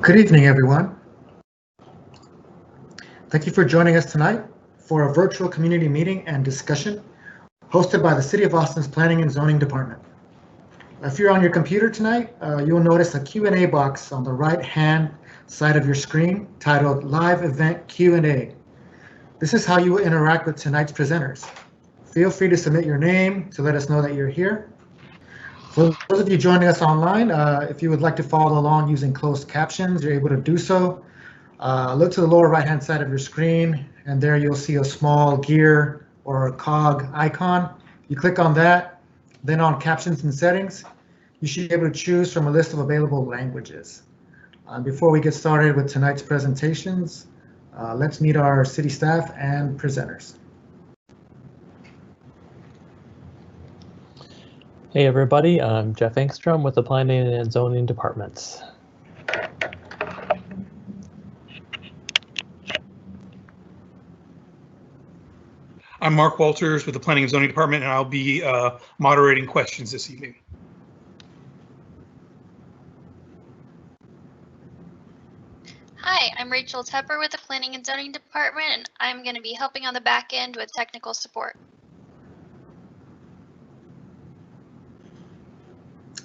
Good evening, everyone. Thank you for joining us tonight for a virtual community meeting and discussion hosted by the City of Austin's Planning and Zoning Department. If you're on your computer tonight, you'll notice a Q&A box on the right-hand side of your screen titled Live Event Q&A. This is how you will interact with tonight's presenters. Feel free to submit your name to let us know that you're here. For those of you joining us online, if you would like to follow along using closed captions, you're able to do so. Look to the lower right-hand side of your screen, and there you'll see a small gear or a cog icon. You click on that, then on Captions and Settings, you should be able to choose from a list of available languages. Before we get started with tonight's presentations, let's meet our city staff and presenters. Hey everybody, I'm Jeff Engstrom with the Planning and Zoning Department. I'm Mark Walters with the Planning and Zoning Department, and I'll be moderating questions this evening. Hi, I'm Rachel Tepper with the Planning and Zoning Department, and I'm going to be helping on the back end with technical support.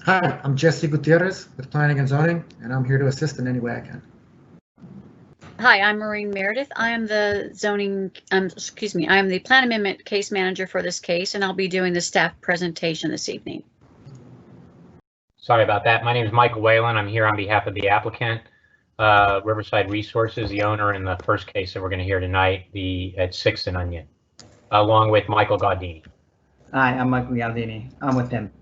Hi, I'm Jesse Gutierrez with Planning and Zoning, and I'm here to assist in any way I can. Hi, I'm Maureen Meredith. I am the I am the Plan Amendment Case Manager for this case, and I'll be doing the staff presentation this evening. Sorry about that. My name is Michael Whalen. I'm here on behalf of the applicant, Riverside Resources, the owner in the first case that we're going to hear tonight, at 6th and Onion, along with Michael Gaudini. Hi, I'm Michael Gaudini. I'm with him.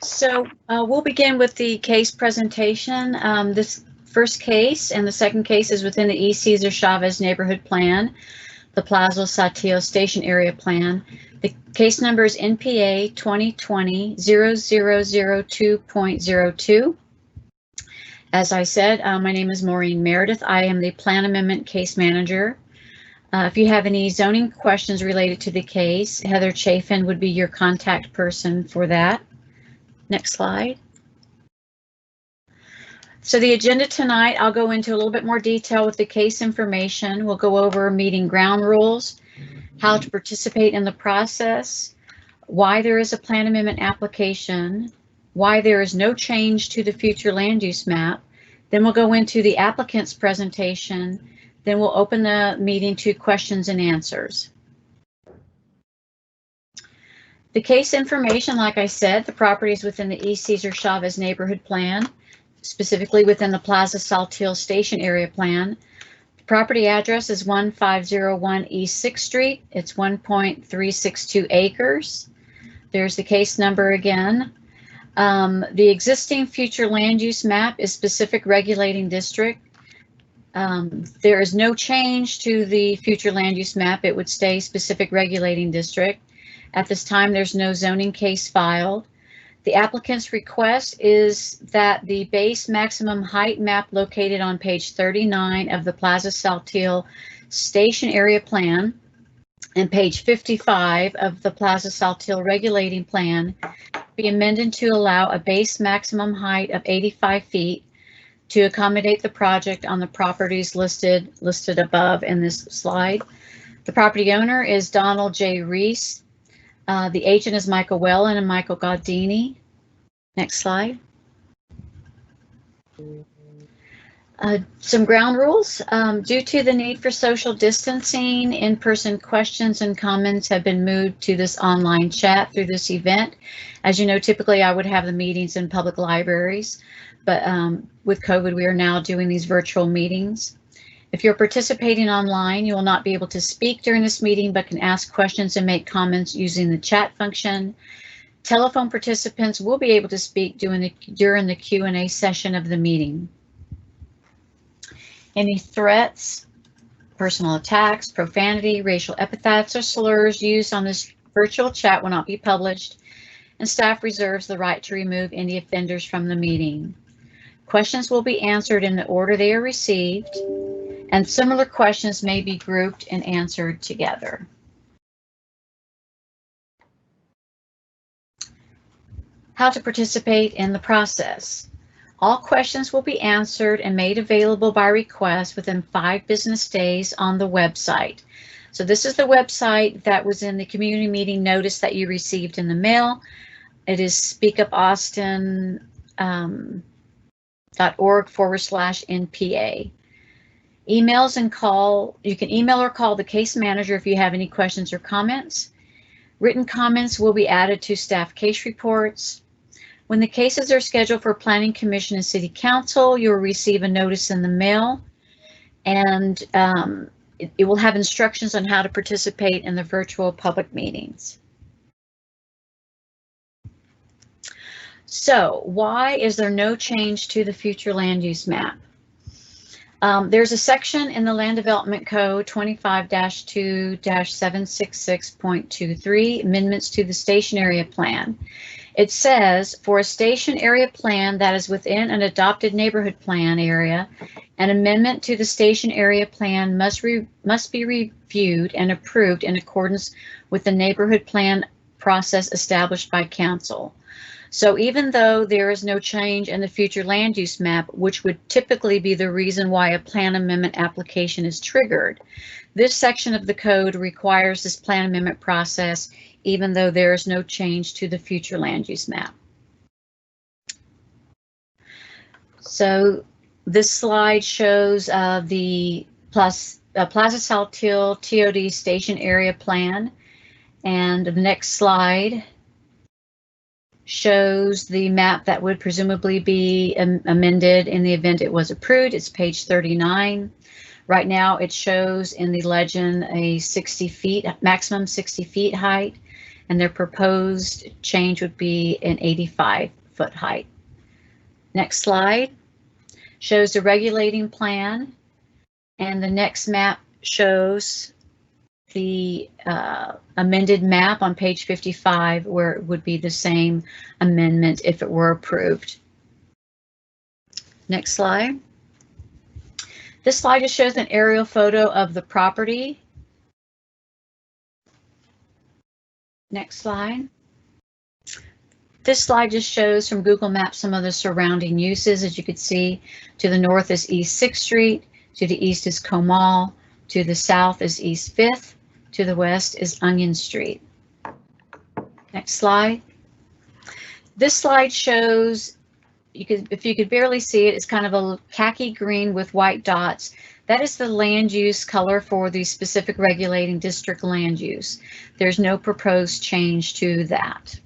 So we'll begin with the case presentation. This first case and the second case is within the E. Cesar Chavez Neighborhood Plan, the Plaza Saltillo Station Area Plan. The case number is NPA 2020-0002.02. As I said, my name is Maureen Meredith. I am the Plan Amendment Case Manager. If you have any zoning questions related to the case, Heather Chafin would be your contact person for that. Next slide. So the agenda tonight, I'll go into a little bit more detail with the case information. We'll go over meeting ground rules, how to participate in the process, why there is a plan amendment application, why there is no change to the future land use map. Then we'll go into the applicant's presentation. Then we'll open the meeting to questions and answers. The case information, like I said, the property is within the E. Cesar Chavez Neighborhood Plan, specifically within the Plaza Saltillo Station Area Plan. The property address is 1501 East 6th Street. It's 1.362 acres. There's the case number again. The existing future land use map is specific regulating district. There is no change to the future land use map. It would stay specific regulating district. At this time, there's no zoning case filed. The applicant's request is that the base maximum height map located on page 39 of the Plaza Saltillo Station Area Plan and page 55 of the Plaza Saltillo Regulating Plan be amended to allow a base maximum height of 85 feet to accommodate the project on the properties listed above in this slide. The property owner is Donald J. Reese. The agent is Michael Whalen and Michael Gaudini. Next slide. Some ground rules. Due to the need for social distancing, in-person questions and comments have been moved to this online chat through this event. As you know, typically I would have the meetings in public libraries, but with COVID, we are now doing these virtual meetings. If you're participating online, you will not be able to speak during this meeting, but can ask questions and make comments using the chat function. Telephone participants will be able to speak during the Q&A session of the meeting. Any threats, personal attacks, profanity, racial epithets, or slurs used on this virtual chat will not be published, and staff reserves the right to remove any offenders from the meeting. Questions will be answered in the order they are received, and similar questions may be grouped and answered together. how to participate in the process. All questions will be answered and made available by request within 5 business days on the website. So this is the website that was in the community meeting notice that you received in the mail. It is speakupaustin.org/NPA. Emails and call, you can email or call the case manager if you have any questions or comments. Written comments will be added to staff case reports. When the cases are scheduled for Planning Commission and City Council, you'll receive a notice in the mail, and it will have instructions on how to participate in the virtual public meetings. So why is there no change to the future land use map? There's a section in the Land Development Code 25-2-766.23, amendments to the station area plan. It says, for a station area plan that is within an adopted neighborhood plan area, an amendment to the station area plan must be reviewed and approved in accordance with the neighborhood plan process established by council. So even though there is no change in the future land use map, which would typically be the reason why a plan amendment application is triggered, this section of the code requires this plan amendment process, even though there is no change to the future land use map. So this slide shows the Plaza Saltillo TOD station area plan, and the next slide shows the map that would presumably be amended in the event it was approved. It's page 39. Right now it shows in the legend a 60 feet, maximum 60 feet height, and their proposed change would be an 85-foot height. Next slide shows the regulating plan, and the next map shows the amended map on page 55, where it would be the same amendment if it were approved. Next slide. This slide just shows an aerial photo of the property. Next slide. This slide just shows from Google Maps some of the surrounding uses. As you can see, to the north is East 6th Street, to the east is Comal, to the south is East 5th, to the west is Onion Street. Next slide. This slide shows, if you could barely see it, it's kind of a khaki green with white dots. That is the land use color for the specific regulating district land use. There's no proposed change to that.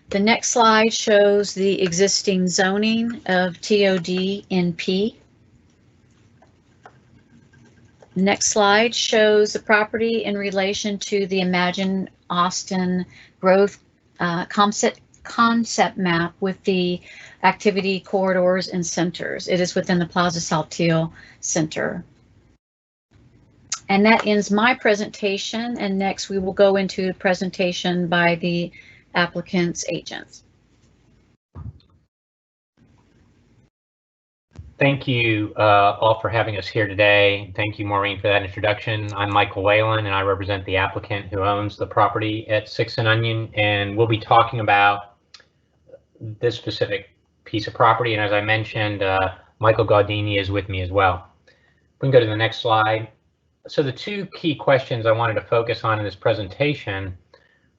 The next slide shows the existing zoning of TOD NP. Next slide shows the property in relation to the Imagine Austin growth concept map with the activity corridors and centers. It is within the Plaza Saltillo Center. And that ends my presentation, and next we will go into a presentation by the applicant's agents. Thank you all for having us here today. Thank you, Maureen, for that introduction. I'm Michael Whalen, and I represent the applicant who owns the property at 6th and Onion, and we'll be talking about this specific piece of property. And as I mentioned, Michael Gaudini is with me as well. We can go to the next slide. So the two key questions I wanted to focus on in this presentation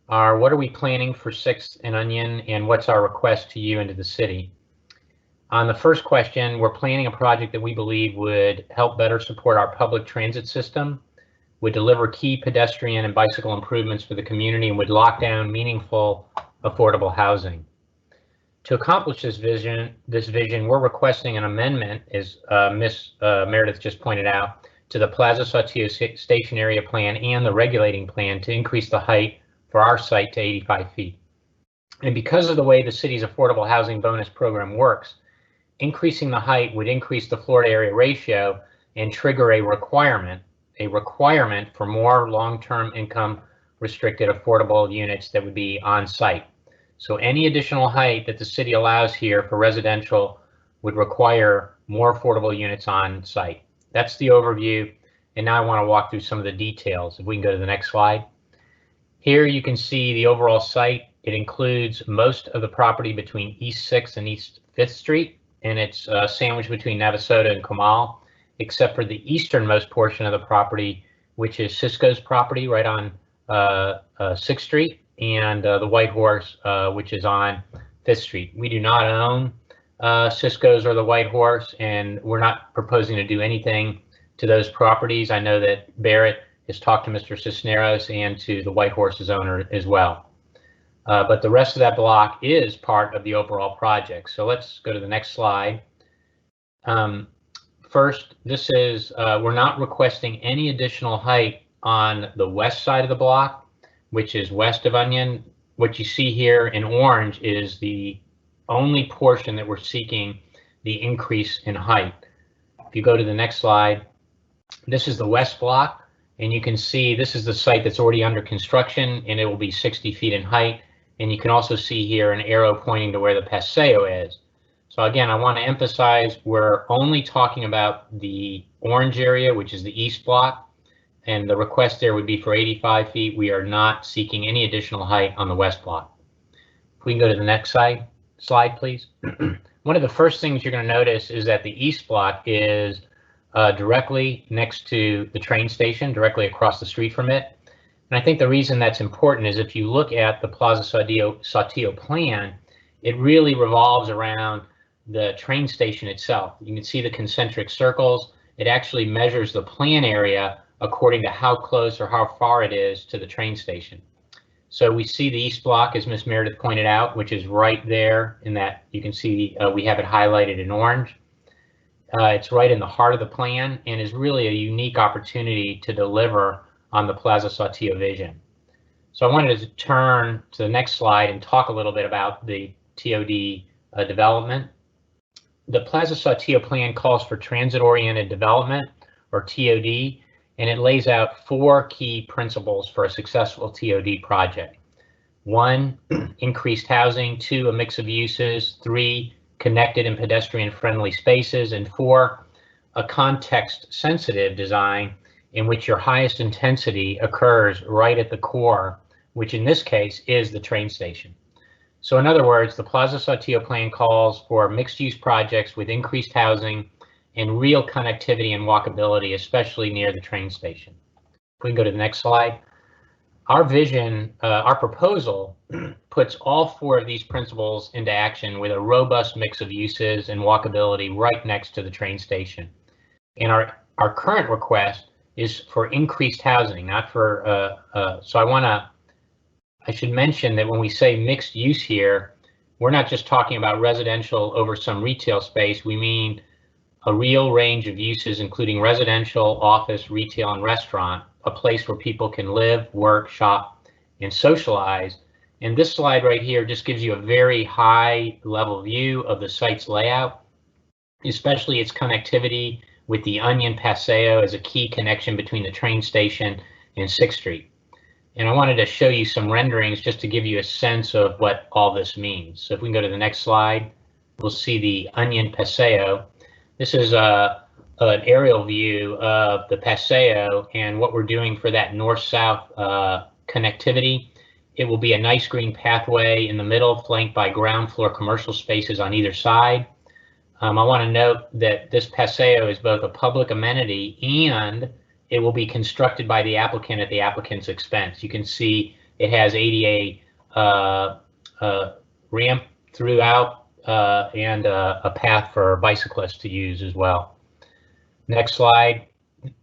are, what are we planning for 6th and Onion, and what's our request to you and to the city? On the first question, we're planning a project that we believe would help better support our public transit system, would deliver key pedestrian and bicycle improvements for the community, and would lock down meaningful, affordable housing. To accomplish this vision, we're requesting an amendment, as Ms. Meredith just pointed out, to the Plaza Saltillo Station Area Plan and the regulating plan to increase the height for our site to 85 feet. And because of the way the city's affordable housing bonus program works, increasing the height would increase the floor to area ratio and trigger a requirement for more long-term income restricted affordable units that would be on site. So any additional height that the city allows here for residential would require more affordable units on site. That's the overview. And now I want to walk through some of the details. If we can go to the next slide. Here you can see the overall site It includes most of the property between East 6th and East 5th Street, and it's sandwiched between Navasota and Comal, except for the easternmost portion of the property, which is Cisco's property right on 6th Street, and the White Horse, which is on 5th Street. We do not own Cisco's or the White Horse, and we're not proposing to do anything to those properties. I know that Barrett has talked to Mr. Cisneros and to the White Horse's owner as well. But the rest of that block is part of the overall project. So let's go to the next slide. First, this is, we're not requesting any additional height on the west side of the block, which is west of Onion. What you see here in orange is the only portion that we're seeking the increase in height. If you go to the next slide, this is the west block, and you can see this is the site that's already under construction, and it will be 60 feet in height. And you can also see here an arrow pointing to where the Paseo is. So again, I want to emphasize we're only talking about the orange area, which is the east block, and the request there would be for 85 feet. We are not seeking any additional height on the west block. If we can go to the next slide, please. One of the first things you're going to notice is that the east block is directly next to the train station, directly across the street from it. And I think the reason that's important is if you look at the Plaza Saltillo plan, it really revolves around the train station itself. You can see the concentric circles. It actually measures the plan area according to how close or how far it is to the train station. So we see the east block, as Ms. Meredith pointed out, which is right there in that you can see we have it highlighted in orange. It's right in the heart of the plan and is really a unique opportunity to deliver on the Plaza Saltillo vision. So I wanted to turn to the next slide and talk a little bit about the TOD development. The Plaza Saltillo plan calls for transit-oriented development, or TOD, and it lays out 4 key principles for a successful TOD project. 1, increased housing. 2, a mix of uses. 3, connected and pedestrian-friendly spaces. And 4, a context-sensitive design in which your highest intensity occurs right at the core, which in this case is the train station. So in other words, the Plaza Saltillo plan calls for mixed-use projects with increased housing and real connectivity and walkability, especially near the train station. If we can go to the next slide. Our vision, our proposal puts all 4 of these principles into action with a robust mix of uses and walkability right next to the train station. And our current request is for increased housing, not for, so I should mention that when we say mixed use here, we're not just talking about residential over some retail space. We mean a real range of uses, including residential, office, retail, and restaurant, a place where people can live, work, shop, and socialize. And this slide right here just gives you a very high level view of the site's layout, especially its connectivity with the Onion Paseo as a key connection between the train station and 6th Street. And I wanted to show you some renderings just to give you a sense of what all this means. So if we can go to the next slide, we'll see the Onion Paseo. This is an aerial view of the Paseo and what we're doing for that north-south connectivity. It will be a nice green pathway in the middle, flanked by ground floor commercial spaces on either side. I want to note that this Paseo is both a public amenity and it will be constructed by the applicant at the applicant's expense. You can see it has ADA ramp throughout and a path for bicyclists to use as well. Next slide.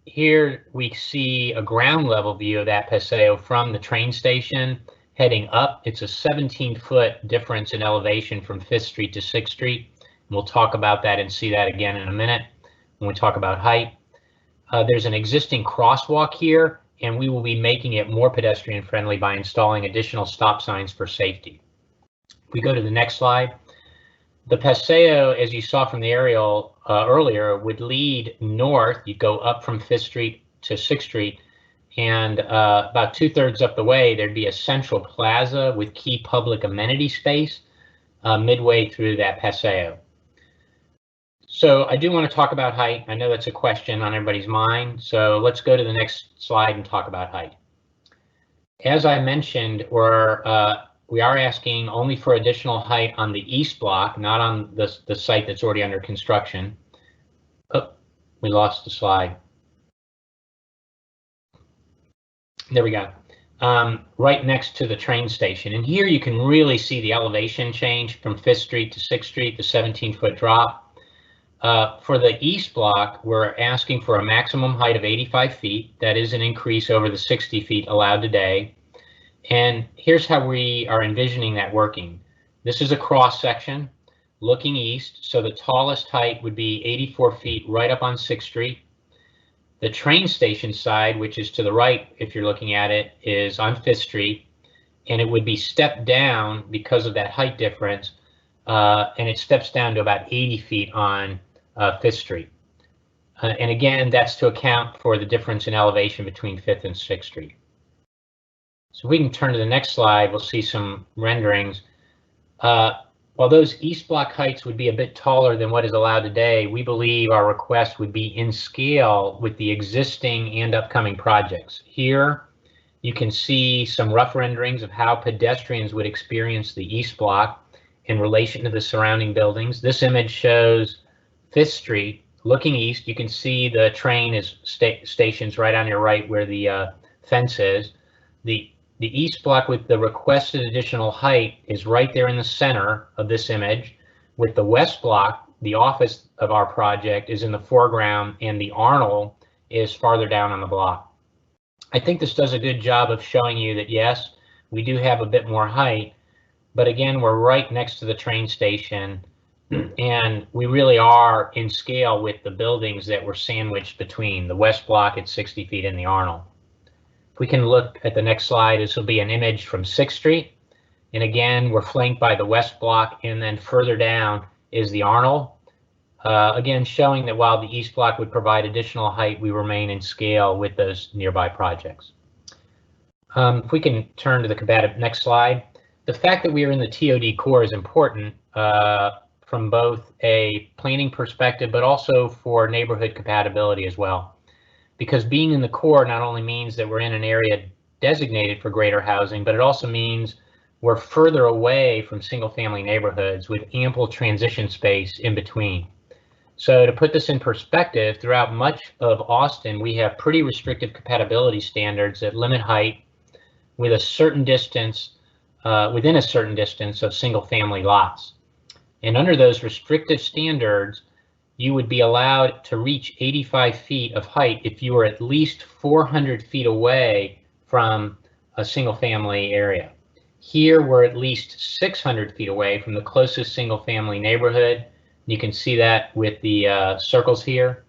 Here we see a ground level view of that Paseo from the train station heading up. It's a 17-foot difference in elevation from 5th Street to 6th Street. We'll talk about that and see that again in a minute when we talk about height. There's an existing crosswalk here, and we will be making it more pedestrian friendly by installing additional stop signs for safety. If we go to the next slide, the Paseo, as you saw from the aerial earlier, would lead north. You go up from 5th Street to 6th Street, and about 2/3 up the way, there'd be a central plaza with key public amenity space midway through that Paseo. So I do want to talk about height. I know that's a question on everybody's mind. So let's go to the next slide and talk about height. As I mentioned, we're we are asking only for additional height on the east block, not on the site that's already under construction. Oh, we lost the slide. There we go. Right next to the train station. And here you can really see the elevation change from 5th Street to 6th Street, the 17-foot drop. For the east block, we're asking for a maximum height of 85 feet. That is an increase over the 60 feet allowed today. And here's how we are envisioning that working. This is a cross section looking east. So the tallest height would be 84 feet right up on 6th Street. The train station side, which is to the right, if you're looking at it, is on 5th Street, and it would be stepped down because of that height difference, and it steps down to about 80 feet on 5th Street. And again, that's to account for the difference in elevation between 5th and 6th Street. So we can turn to the next slide, we'll see some renderings. While those east block heights would be a bit taller than what is allowed today, we believe our request would be in scale with the existing and upcoming projects. Here, you can see some rough renderings of how pedestrians would experience the east block in relation to the surrounding buildings. This image shows 5th Street looking east. You can see the train is stations right on your right where the fence is. The east block with the requested additional height is right there in the center of this image, with the west block, the office of our project, is in the foreground, and the Arnold is farther down on the block. I think this does a good job of showing you that, yes, we do have a bit more height, but again, we're right next to the train station, and we really are in scale with the buildings that were sandwiched between the west block at 60 feet and the Arnold. If we can look at the next slide, this will be an image from 6th Street. And again, we're flanked by the west block, and then further down is the Arnold. Again, showing that while the east block would provide additional height, we remain in scale with those nearby projects. If we can turn to the next slide. The fact that we are in the TOD core is important from both a planning perspective, but also for neighborhood compatibility as well. Because being in the core not only means that we're in an area designated for greater housing, but it also means we're further away from single-family neighborhoods with ample transition space in between. So to put this in perspective, throughout much of Austin, we have pretty restrictive compatibility standards that limit height with a certain distance, within a certain distance of single-family lots. And under those restrictive standards, you would be allowed to reach 85 feet of height if you were at least 400 feet away from a single family area. Here we're at least 600 feet away from the closest single family neighborhood. You can see that with the circles here.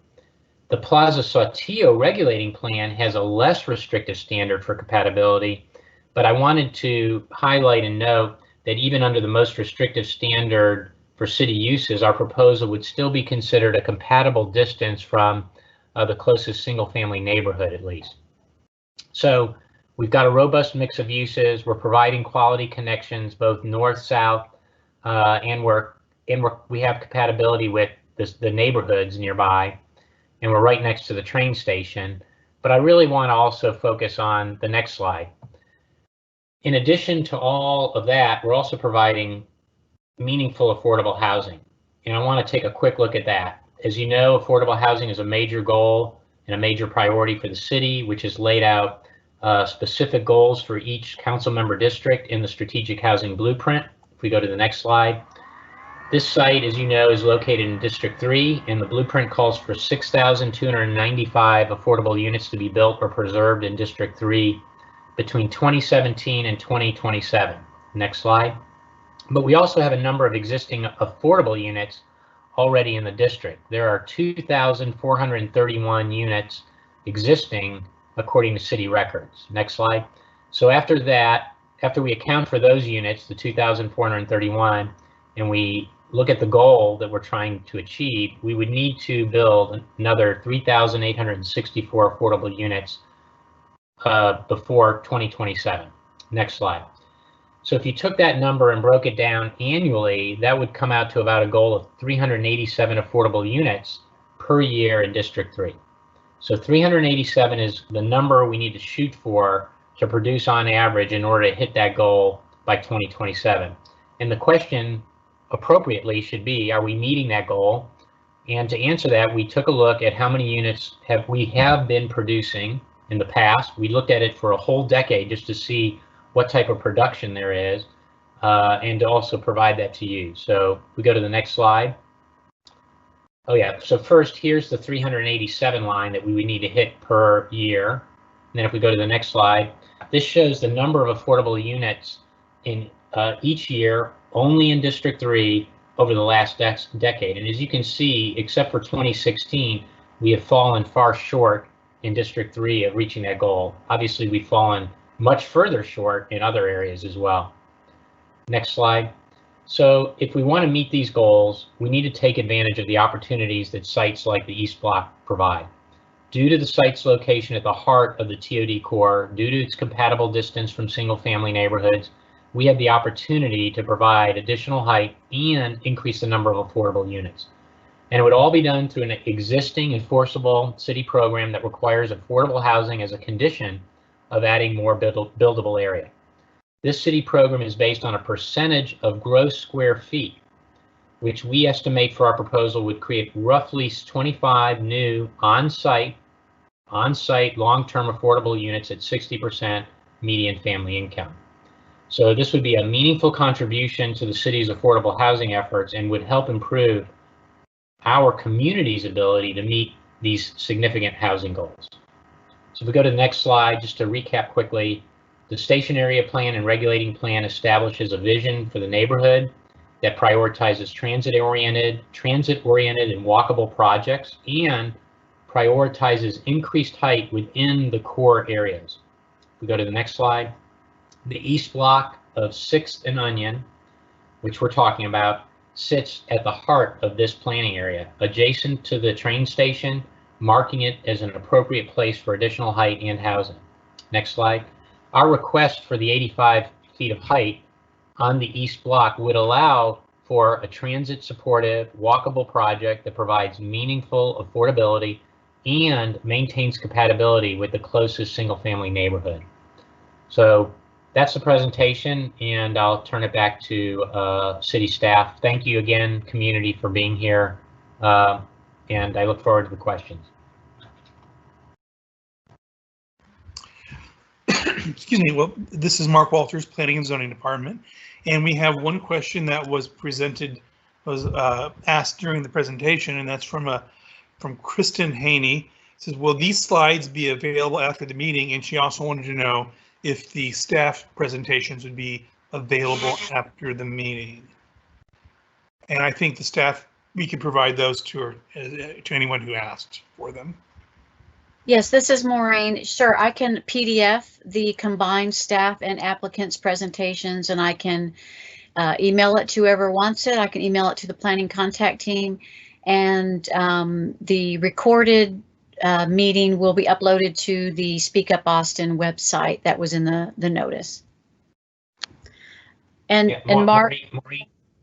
The Plaza Saltillo regulating plan has a less restrictive standard for compatibility, but I wanted to highlight and note that even under the most restrictive standard for city uses, our proposal would still be considered a compatible distance from the closest single-family neighborhood, at least. So we've got a robust mix of uses. We're providing quality connections both north, south, and we have compatibility with the neighborhoods nearby, and we're right next to the train station. But I really want to also focus on the next slide. In addition to all of that, we're also providing meaningful affordable housing. And I want to take a quick look at that. As you know, affordable housing is a major goal and a major priority for the city, which has laid out specific goals for each council member district in the strategic housing blueprint. If we go to the next slide, this site, as you know, is located in District 3, and the blueprint calls for 6,295 affordable units to be built or preserved in District 3 between 2017 and 2027. Next slide. But we also have a number of existing affordable units already in the district. There are 2,431 units existing according to city records. Next slide. So after that, after we account for those units, the 2,431, and we look at the goal that we're trying to achieve, we would need to build another 3,864 affordable units before 2027. Next slide. So if you took that number and broke it down annually, that would come out to about a goal of 387 affordable units per year in District 3. So 387 is the number we need to shoot for to produce on average in order to hit that goal by 2027. And the question appropriately should be, are we meeting that goal? And to answer that, we took a look at how many units we have been producing in the past. We looked at it for a whole decade just to see what type of production there is, and to also provide that to you. So we go to the next slide. Oh yeah, so first here's the 387 line that we would need to hit per year. And then if we go to the next slide, this shows the number of affordable units in each year only in District 3 over the last decade. And as you can see, except for 2016, we have fallen far short in District 3 of reaching that goal. Obviously, we've fallen much further short in other areas as well. Next slide. So if we want to meet these goals, we need to take advantage of the opportunities that sites like the East Block provide. Due to the site's location at the heart of the TOD core, due to its compatible distance from single-family neighborhoods, we have the opportunity to provide additional height and increase the number of affordable units. And it would all be done through an existing enforceable city program that requires affordable housing as a condition of adding more buildable area. This city program is based on a percentage of gross square feet, which we estimate for our proposal would create roughly 25 new on-site long-term affordable units at 60% median family income. So this would be a meaningful contribution to the city's affordable housing efforts and would help improve our community's ability to meet these significant housing goals. So if we go to the next slide, just to recap quickly, the station area plan and regulating plan establishes a vision for the neighborhood that prioritizes transit-oriented and walkable projects and prioritizes increased height within the core areas. If we go to the next slide, the East Block of 6th and Onion, which we're talking about, sits at the heart of this planning area, adjacent to the train station, marking it as an appropriate place for additional height and housing. Next slide. Our request for the 85 feet of height on the East Block would allow for a transit-supportive, walkable project that provides meaningful affordability and maintains compatibility with the closest single-family neighborhood. So that's the presentation, and I'll turn it back to city staff. Thank you again, community, for being here, and I look forward to the questions. Excuse me. Well, this is Mark Walters, Planning and Zoning Department, and we have one question that was asked during the presentation, and that's from Kristen Haney. It says, will these slides be available after the meeting? And she also wanted to know if the staff presentations would be available after the meeting. And I think the staff, we could provide those to anyone who asked for them. Yes, this is Maureen. Sure, I can PDF the combined staff and applicants presentations, and I can email it to whoever wants it. I can email it to the planning contact team, and the recorded meeting will be uploaded to the Speak Up Austin website that was in the notice. And Yeah, and Mark,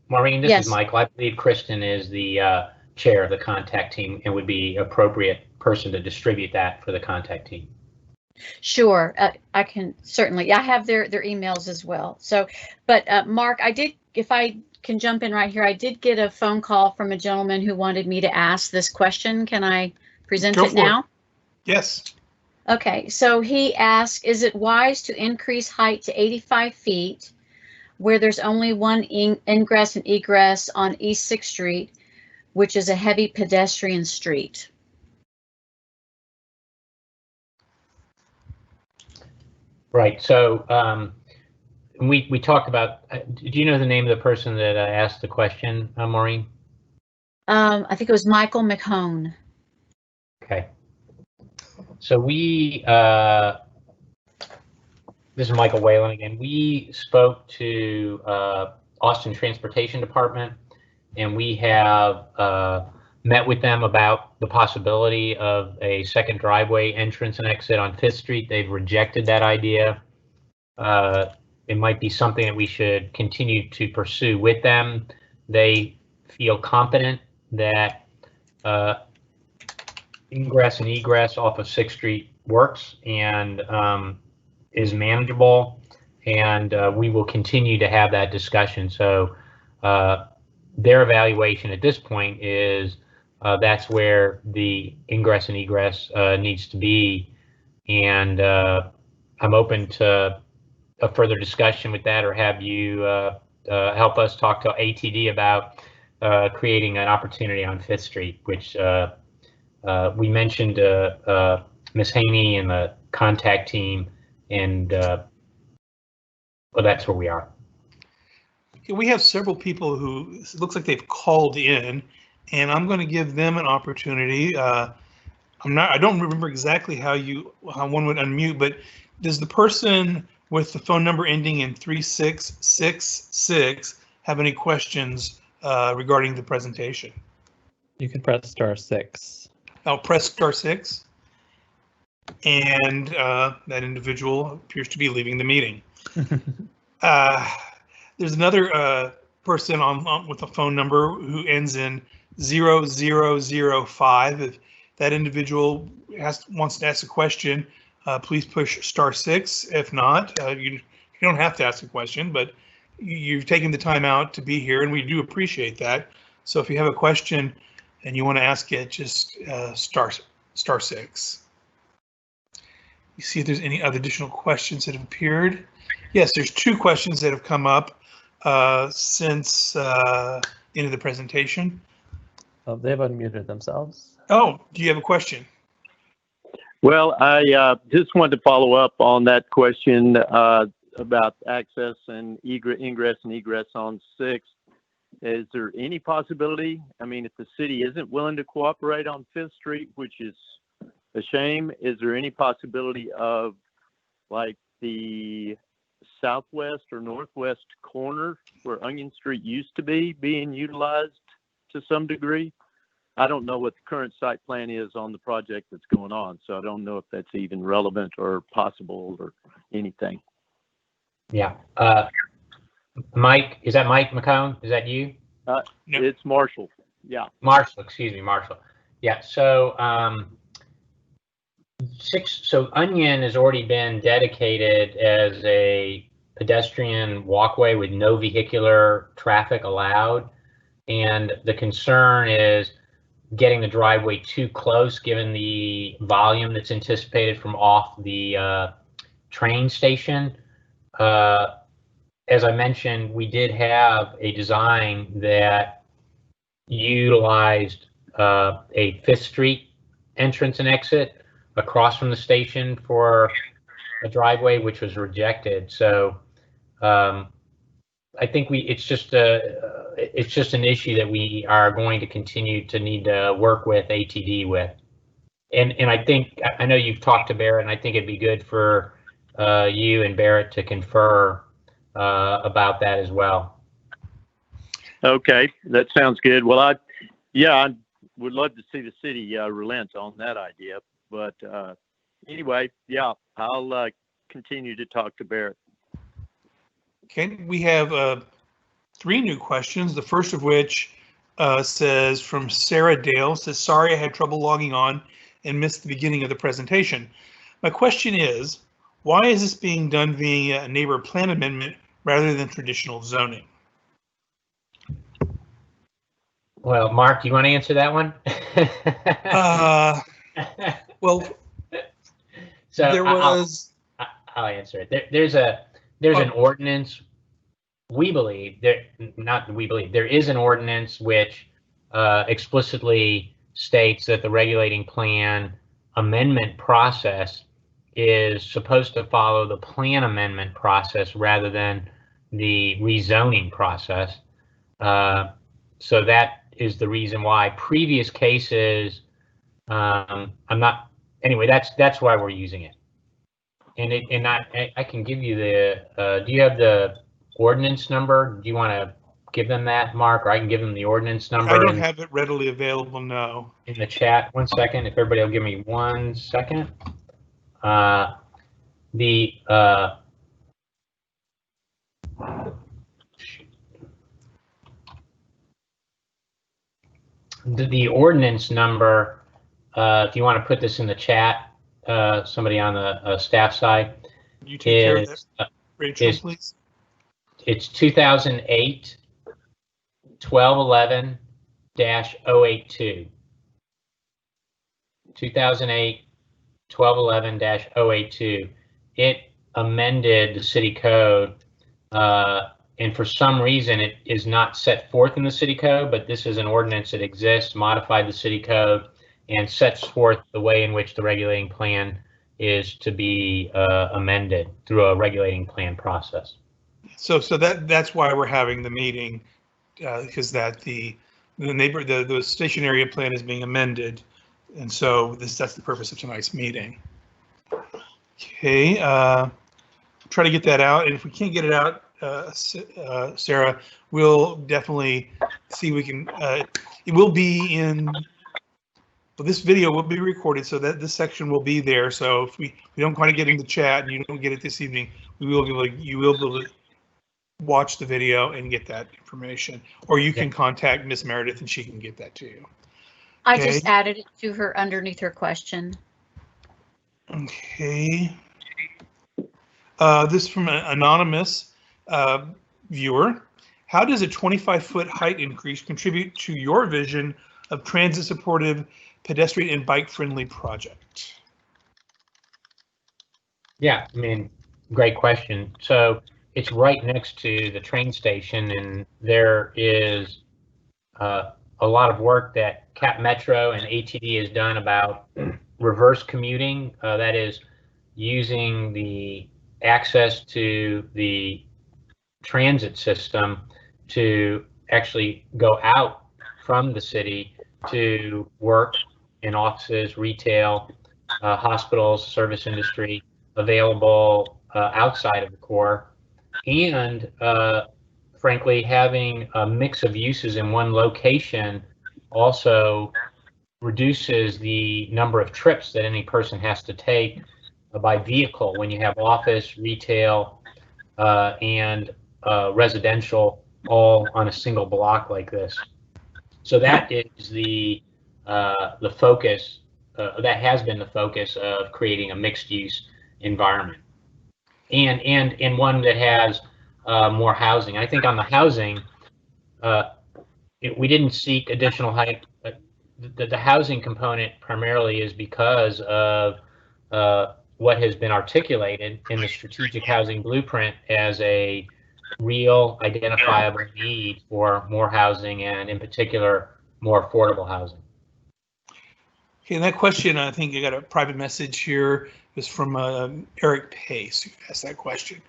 Maureen, this yes. is Michael. I believe Kristen is the chair of the contact team and would be appropriate person to distribute that for the contact team. Sure, I can certainly. I have their emails as well. So, but Mark, I did, if I can jump in right here, I did get a phone call from a gentleman who wanted me to ask this question. Can I present it now? Yes. Okay, so he asked, is it wise to increase height to 85 feet where there's only one ingress and egress on East 6th Street, which is a heavy pedestrian street? Right. So we talked about. Do you know the name of the person that asked the question, Maureen? I think it was Michael McHone. Okay. So this is Michael Whalen again. We spoke to Austin Transportation Department, and we have met with them about the possibility of a second driveway entrance and exit on 5th Street. They've rejected that idea. It might be something that we should continue to pursue with them. They feel confident that ingress and egress off of 6th Street works and is manageable. and we will continue to have that discussion. So their evaluation at this point is that's where the ingress and egress needs to be, and I'm open to a further discussion with that, or have you help us talk to ATD about creating an opportunity on 5th Street, which we mentioned Ms. Haney and the contact team, and well, that's where we are. We have several people who it looks like they've called in, and I'm going to give them an opportunity. I don't remember exactly how one would unmute, but does the person with the phone number ending in 3666 have any questions regarding the presentation? You can press *6. I'll press *6, and that individual appears to be leaving the meeting. There's another person on with a phone number who ends in 0005. If that individual wants to ask a question, please push *6. If not, you don't have to ask a question, but you've taken the time out to be here, and we do appreciate that. So if you have a question and you want to ask it, just *6. You see if there's any other additional questions that have appeared. Yes, there's 2 questions that have come up since the end of the presentation. Oh, they've unmuted themselves. Oh, do you have a question? Well, I just wanted to follow up on that question about access and ingress and egress on 6th. Is there any possibility, I mean, if the city isn't willing to cooperate on 5th Street, which is a shame, is there any possibility of like the southwest or northwest corner where Onion Street used to be being utilized to some degree? I don't know what the current site plan is on the project that's going on, so I don't know if that's even relevant or possible or anything. Yeah. Mike, is that Mike McCone? Is that you? No. It's Marshall. Yeah. Marshall, excuse me, Marshall. Yeah, so so Onion has already been dedicated as a pedestrian walkway with no vehicular traffic allowed. And the concern is getting the driveway too close given the volume that's anticipated from off the train station. As I mentioned, we did have a design that utilized a 5th Street entrance and exit across from the station for a driveway, which was rejected. So I think it's just an issue that we are going to continue to need to work with ATD with. And I know you've talked to Barrett, and I think it'd be good for you and Barrett to confer about that as well. Okay, that sounds good. Well, I would love to see the city relent on that idea. But anyway, yeah, I'll continue to talk to Barrett. Okay, we have 3 new questions. The first of which says from Sarah Dale, says, sorry, I had trouble logging on and missed the beginning of the presentation. My question is, why is this being done via a neighbor plan amendment rather than traditional zoning? Well, Mark, do you want to answer that one? Well, so there was. I'll answer it. There's an ordinance. We believe there is an ordinance which explicitly states that the regulating plan amendment process is supposed to follow the plan amendment process rather than the rezoning process. So that is the reason why previous cases, anyway, that's why we're using it. And I can give you the, do you have the ordinance number? Do you want to give them that, Mark, or I can give them the ordinance number? I don't have it readily available, no. In the chat, 1 second, if everybody will give me 1 second. The ordinance number, if you want to put this in the chat, somebody on the staff side, You take care of this. Rachel, is please. it's 2008 1211-082. 2008 1211-082. It amended the city code, and for some reason it is not set forth in the city code, but this is an ordinance that exists, modified the city code, and sets forth the way in which the regulating plan is to be amended through a regulating plan process. So that's why we're having the meeting, because that the station area plan is being amended, and so that's the purpose of tonight's meeting. Okay, try to get that out, and if we can't get it out, Sarah, we'll definitely see we can. It will be in. Well, this video will be recorded, so that this section will be there. So if we don't quite get in the chat and you don't get it this evening, you will be able to watch the video and get that information, or you can contact Miss Meredith and she can get that to you. I just added it to her underneath her question. Okay. This is from an anonymous viewer. How does a 25-foot height increase contribute to your vision of transit-supportive, pedestrian and bike-friendly project? Yeah, I mean, great question. So it's right next to the train station, and there is a lot of work that Cap Metro and ATD has done about reverse commuting. That is using the access to the transit system to actually go out from the city to work in offices, retail, hospitals, service industry, available outside of the core, and frankly, having a mix of uses in one location also reduces the number of trips that any person has to take by vehicle when you have office, retail, and residential all on a single block like this. So that is the focus. That has been the focus of creating a mixed-use environment, and one that has more housing. I think on the housing, we didn't seek additional height. The housing component primarily is because of what has been articulated in the strategic housing blueprint as a real identifiable need for more housing, and in particular, more affordable housing. Okay, and that question, I think I got a private message here, is from Eric Pace, who asked that question.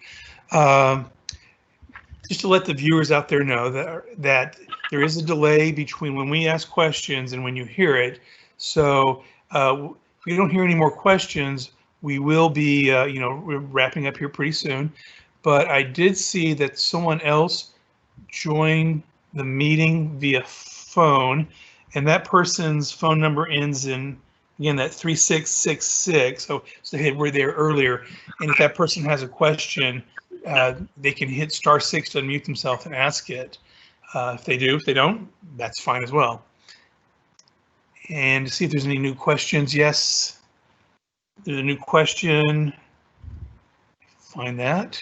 Just to let the viewers out there know that there is a delay between when we ask questions and when you hear it. So if we don't hear any more questions, we will be, we're wrapping up here pretty soon. But I did see that someone else joined the meeting via phone, and that person's phone number ends in, again, that 3666. So they were there earlier, and if that person has a question, they can hit *6 to unmute themselves and ask it. If they do, if they don't, that's fine as well. And to see if there's any new questions. Yes, there's a new question. Find that.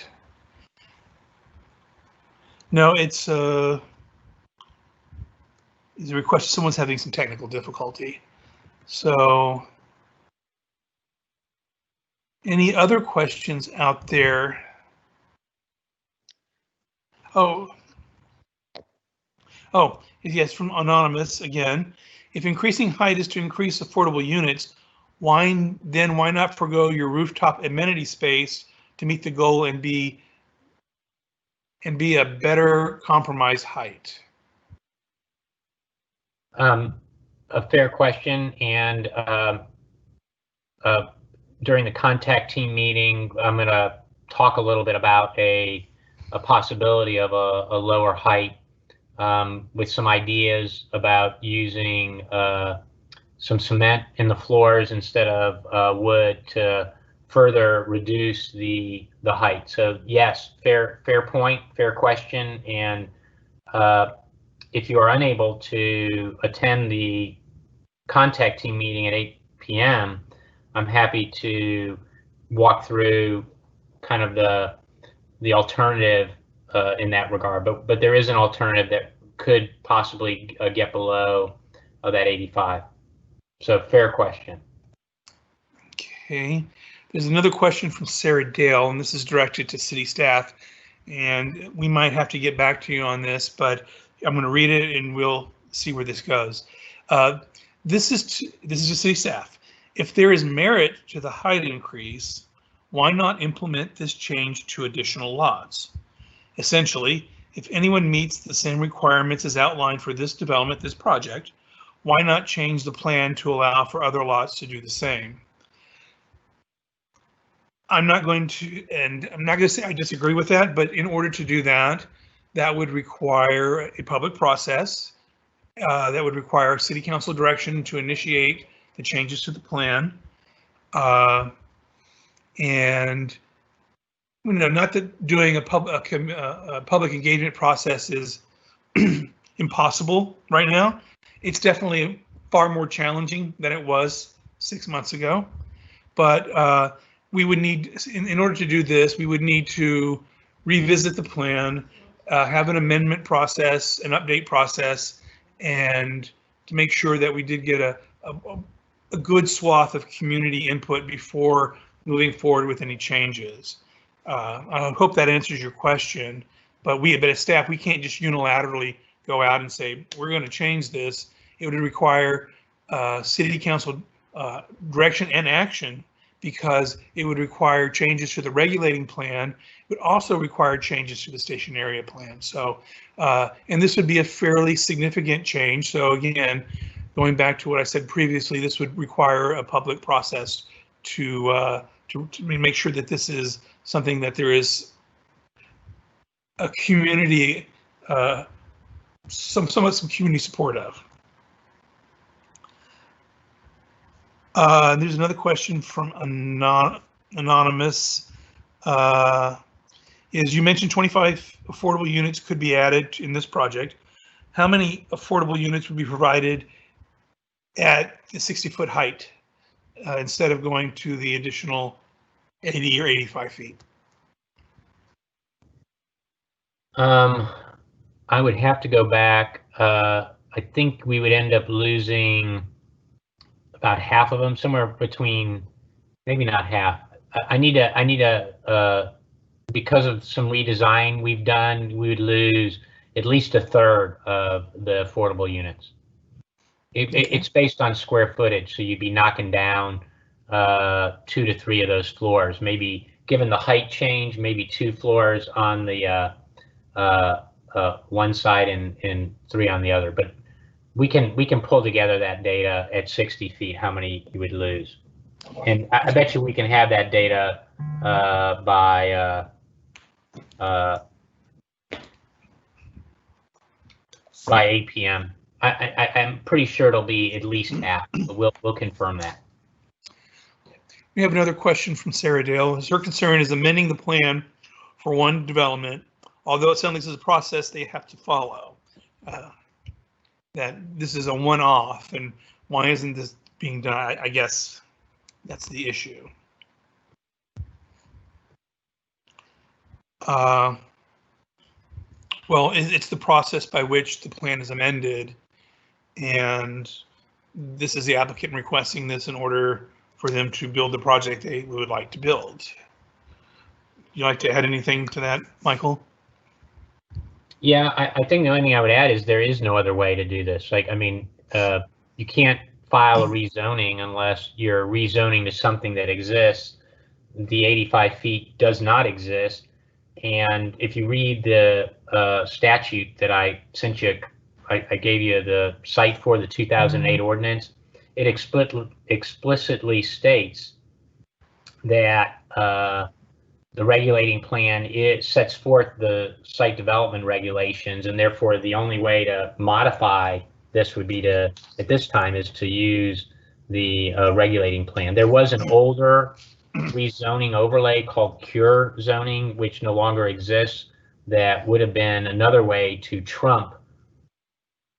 No, it's a request. Someone's having some technical difficulty. So, any other questions out there? Oh, yes, from Anonymous again. If increasing height is to increase affordable units, why not forgo your rooftop amenity space to meet the goal and be a better compromise height? A fair question, and during the contact team meeting, I'm going to talk a little bit about a possibility of a lower height, with some ideas about using some cement in the floors instead of wood to further reduce the height. So yes, fair point, fair question, and if you are unable to attend the contact team meeting at 8 p.m., I'm happy to walk through kind of the alternative in that regard, but there is an alternative that could possibly get below that 85. So fair question. Okay. There's another question from Sarah Dale, and this is directed to city staff, and we might have to get back to you on this, but I'm going to read it and we'll see where this goes. This is to city staff. If there is merit to the height increase, why not implement this change to additional lots? Essentially, if anyone meets the same requirements as outlined for this development, this project, why not change the plan to allow for other lots to do the same? I'm not going to say I disagree with that, but in order to do that, that would require a public process. That would require city council direction to initiate the changes to the plan. And not that doing a public engagement process is impossible right now. It's definitely far more challenging than it was 6 months ago. But we would need, in order to do this, we would need to revisit the plan, have an amendment process, an update process, and to make sure that we did get a good swath of community input before moving forward with any changes. I hope that answers your question, but as staff, we can't just unilaterally go out and say, we're going to change this. It would require city council direction and action, because it would require changes to the regulating plan. It would also require changes to the station area plan. So, and this would be a fairly significant change. So again, going back to what I said previously, this would require a public process to make sure that this is something that there is a community, some community support of. There's another question from Anonymous. Is you mentioned 25 affordable units could be added in this project. How many affordable units would be provided at the 60-foot height instead of going to the additional 80 or 85 feet? I would have to go back. I think we would end up losing about half of them, somewhere between, maybe not half. I need a because of some redesign we've done, we would lose at least a third of the affordable units. It's based on square footage, so you'd be knocking down 2 to 3 of those floors. Maybe, given the height change, maybe 2 floors on the one side and 3 on the other. But we can pull together that data at 60 feet, how many you would lose. And I bet you we can have that data by 8 p.m. I'm pretty sure it'll be at least half, but we'll confirm that. We have another question from Sarah Dale. Her concern is amending the plan for one development, although it sounds like this is a process they have to follow. That this is a one-off, and why isn't this being done? I guess that's the issue. Well, it's the process by which the plan is amended, and this is the applicant requesting this in order for them to build the project they would like to build. You like to add anything to that, Michael? Yeah, I think the only thing I would add is there is no other way to do this. Like, I mean, you can't file a rezoning unless you're rezoning to something that exists. The 85 feet does not exist. And if you read the statute that I sent you, I gave you the site for the 2008 ordinance, it explicitly states that the regulating plan, it sets forth the site development regulations, and therefore the only way to modify this would be to, at this time, is to use the regulating plan. There was an older rezoning overlay called cure zoning, which no longer exists, that would have been another way to trump,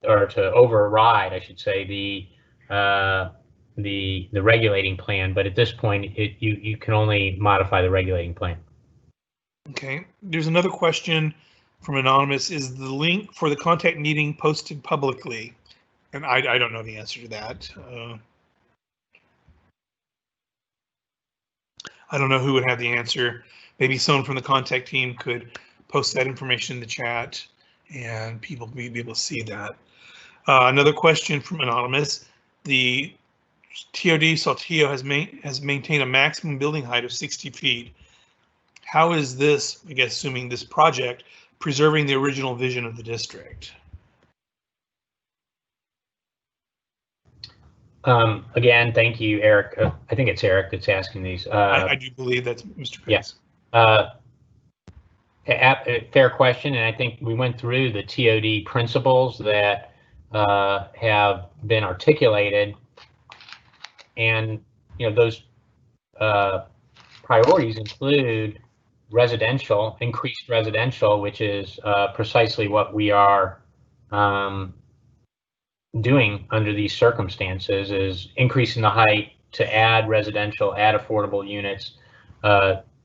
or to override, I should say, the regulating plan. But at this point, you can only modify the regulating plan. Okay, there's another question from Anonymous. Is the link for the contact meeting posted publicly? And I don't know the answer to that. I don't know who would have the answer. Maybe someone from the contact team could post that information in the chat and people may be able to see that. Another question from Anonymous. The TOD Saltillo has maintained a maximum building height of 60 feet. How is this, I guess, assuming this project, preserving the original vision of the district? Again, thank you, Eric. I think it's Eric that's asking these. I do believe that's Mr. Pitts. Yes. Fair question, and I think we went through the TOD principles that have been articulated, and those priorities include residential, increased residential, which is precisely what we are doing under these circumstances, is increasing the height to add residential, add affordable units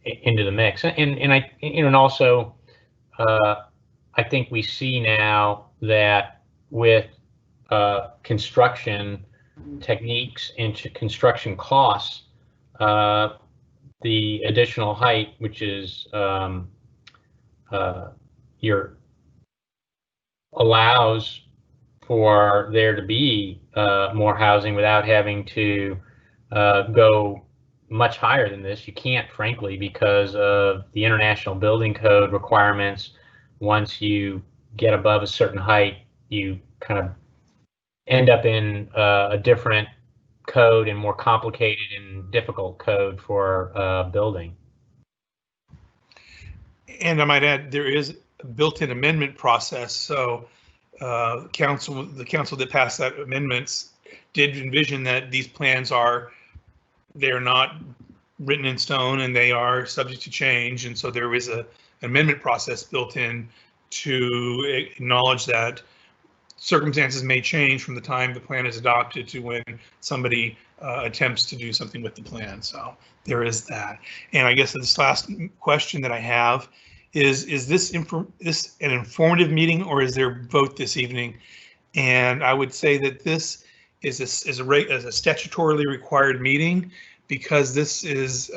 into the mix. And also I think we see now that with construction techniques and construction costs, the additional height, which is allows for there to be more housing without having to go much higher than this. You can't, frankly, because of the International Building Code requirements. Once you get above a certain height, you kind of end up in a different code and more complicated and difficult code for building. And I might add, there is a built-in amendment process. So the council that passed that amendments did envision that these plans they're not written in stone and they are subject to change. And so there is an amendment process built in to acknowledge that circumstances may change from the time the plan is adopted to when somebody attempts to do something with the plan. So there is that. And I guess this last question that I have is this an informative meeting, or is there a vote this evening? And I would say that this is a statutorily required meeting, because this is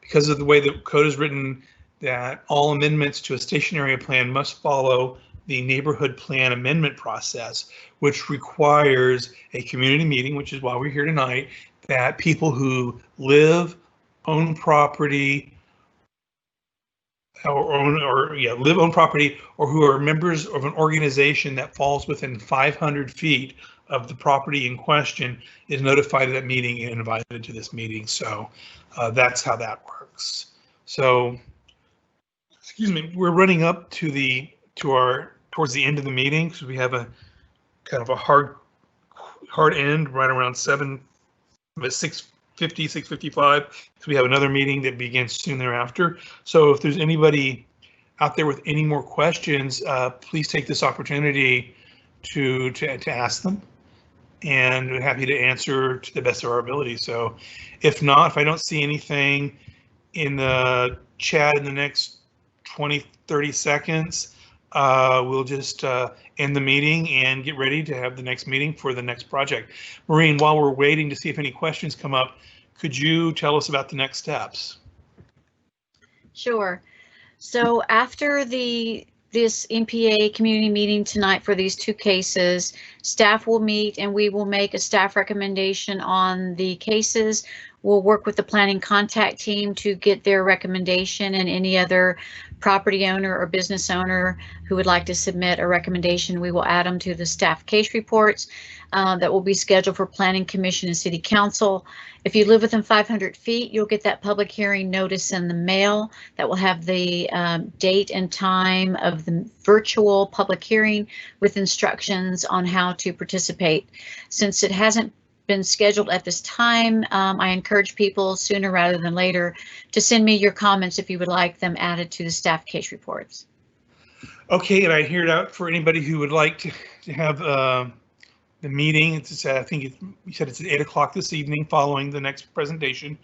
because of the way the code is written, that all amendments to a station area plan must follow the neighborhood plan amendment process, which requires a community meeting, which is why we're here tonight, that people who live, own property, own property, or who are members of an organization that falls within 500 feet of the property in question is notified of that meeting and invited to this meeting. So that's how that works. So, excuse me, we're running up to towards the end of the meeting, so we have a kind of a hard end right around 6:50, 6:55. So we have another meeting that begins soon thereafter. So if there's anybody out there with any more questions, please take this opportunity to ask them, and we're happy to answer to the best of our ability. So if not, if I don't see anything in the chat in the next 20-30 seconds, we'll just end the meeting and get ready to have the next meeting for the next project. Maureen, while we're waiting to see if any questions come up, could you tell us about the next steps? Sure. So after this MPA community meeting tonight for these two cases, staff will meet and we will make a staff recommendation on the cases. We'll work with the planning contact team to get their recommendation, and any other property owner or business owner who would like to submit a recommendation, we will add them to the staff case reports that will be scheduled for Planning Commission and City Council. If you live within 500 feet, you'll get that public hearing notice in the mail that will have the date and time of the virtual public hearing with instructions on how to participate. Since it hasn't been scheduled at this time, I encourage people sooner rather than later to send me your comments if you would like them added to the staff case reports. Okay, and I hear it out for anybody who would like to have the meeting. It's I think you said it's at 8 o'clock this evening following the next presentation,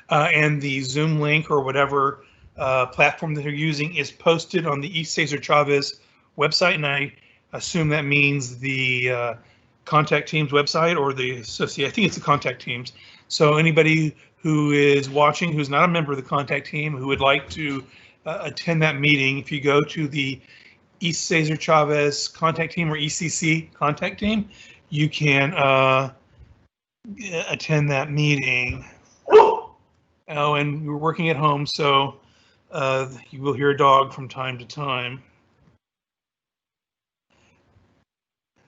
and the Zoom link or whatever platform that they're using is posted on the East Cesar Chavez website, and I assume that means the contact team's website or the associate. I think it's the contact teams. So anybody who is watching who's not a member of the contact team who would like to attend that meeting, if you go to the East Cesar Chavez contact team or ECC contact team, you can attend that meeting. Oh, and we're working at home, so you will hear a dog from time to time.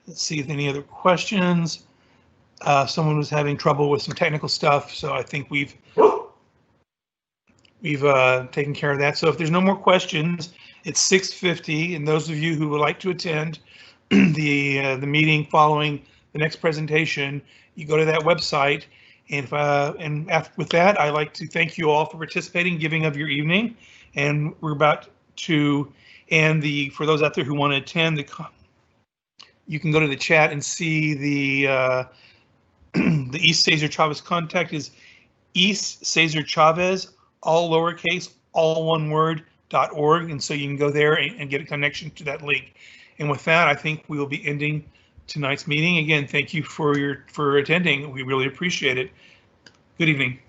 Let's see if any other questions. Someone was having trouble with some technical stuff, so I think we've taken care of that. So if there's no more questions, it's 6:50, and those of you who would like to attend the meeting following the next presentation, you go to that website. And with that, I'd like to thank you all for participating, giving of your evening, and we're about to end for those out there who want to attend you can go to the chat and see the East Cesar Chavez contact is East Cesar Chavez, all lowercase, all one word, .org, and so you can go there and get a connection to that link. And with that, I think we will be ending tonight's meeting. Again, thank you for attending. We really appreciate it. Good evening.